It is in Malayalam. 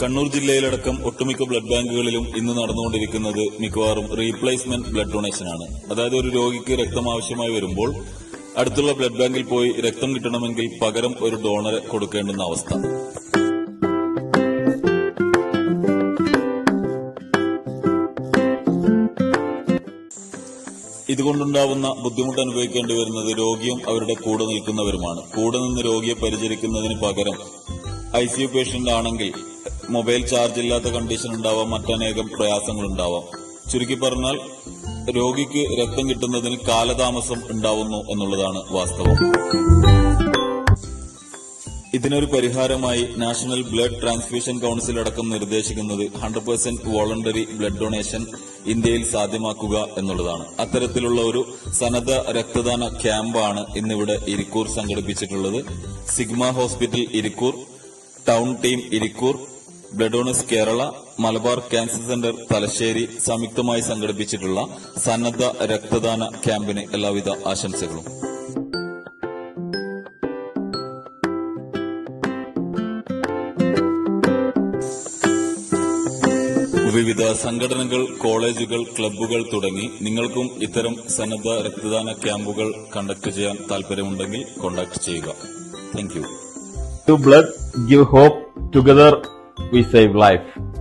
കണ്ണൂർ ജില്ലയിലടക്കം ഒട്ടുമിക്ക ബ്ലഡ് ബാങ്കുകളിലും ഇന്ന് നടന്നുകൊണ്ടിരിക്കുന്നത് മിക്കവാറും റീപ്ലേസ്മെന്റ് ബ്ലഡ് ഡൊണേഷനാണ്. അതായത് ഒരു രോഗിക്ക് രക്തം ആവശ്യമായി വരുമ്പോൾ അടുത്തുള്ള ബ്ലഡ് ബാങ്കിൽ പോയി രക്തം കിട്ടണമെങ്കിൽ പകരം ഒരു ഡോണറെ കൊടുക്കേണ്ടുന്ന അവസ്ഥ. ഇതുകൊണ്ടുണ്ടാവുന്ന ബുദ്ധിമുട്ട് അനുഭവിക്കേണ്ടി വരുന്നത് രോഗിയും അവരുടെ കൂടെ നിൽക്കുന്നവരുമാണ്. കൂടെ നിന്ന് രോഗിയെ പരിചരിക്കുന്നതിന് പകരം ICU പേഷ്യന്റ് ആണെങ്കിൽ മൊബൈൽ ചാർജ് ഇല്ലാത്ത കണ്ടീഷൻ ഉണ്ടാവാം, മറ്റനേകം പ്രയാസങ്ങളുണ്ടാവാം. ചുരുക്കി പറഞ്ഞാൽ രോഗിക്ക് രക്തം കിട്ടുന്നതിന് കാലതാമസം ഉണ്ടാവുന്നു എന്നുള്ളതാണ് വാസ്തവം. ഇതിനൊരു പരിഹാരമായി നാഷണൽ ബ്ലഡ് ട്രാൻസ്ഫ്യൂഷൻ കൌൺസിൽ അടക്കം നിർദ്ദേശിക്കുന്നത് 100% വോളണ്ടറി ബ്ലഡ് ഡൊണേഷൻ ഇന്ത്യയിൽ സാധ്യമാക്കുക എന്നുള്ളതാണ്. അത്തരത്തിലുള്ള ഒരു സന്നദ്ധ രക്തദാന ക്യാമ്പാണ് ഇന്നിവിടെ ഇരിക്കൂർ സംഘടിപ്പിച്ചിട്ടുള്ളത്. Sigma hospital Irikkur, town team Irikkur, blood donors Kerala, Malabar cancer centre Thalassery സംയുക്തമായി സംഘടിപ്പിച്ചിട്ടുള്ള സന്നദ്ധ രക്തദാന ക്യാമ്പിന് എല്ലാവിധ ആശംസകളും. വിവിധ സംഘടനകൾ, കോളേജുകൾ, ക്ലബ്ബുകൾ തുടങ്ങി നിങ്ങൾക്കും ഇത്തരം സന്നദ്ധ രക്തദാന ക്യാമ്പുകൾ കണ്ടക്ട് ചെയ്യാൻ താൽപര്യമുണ്ടെങ്കിൽ കോൺടാക്ട് ചെയ്യുക. Thank you. To blood, give hope. Together we save life.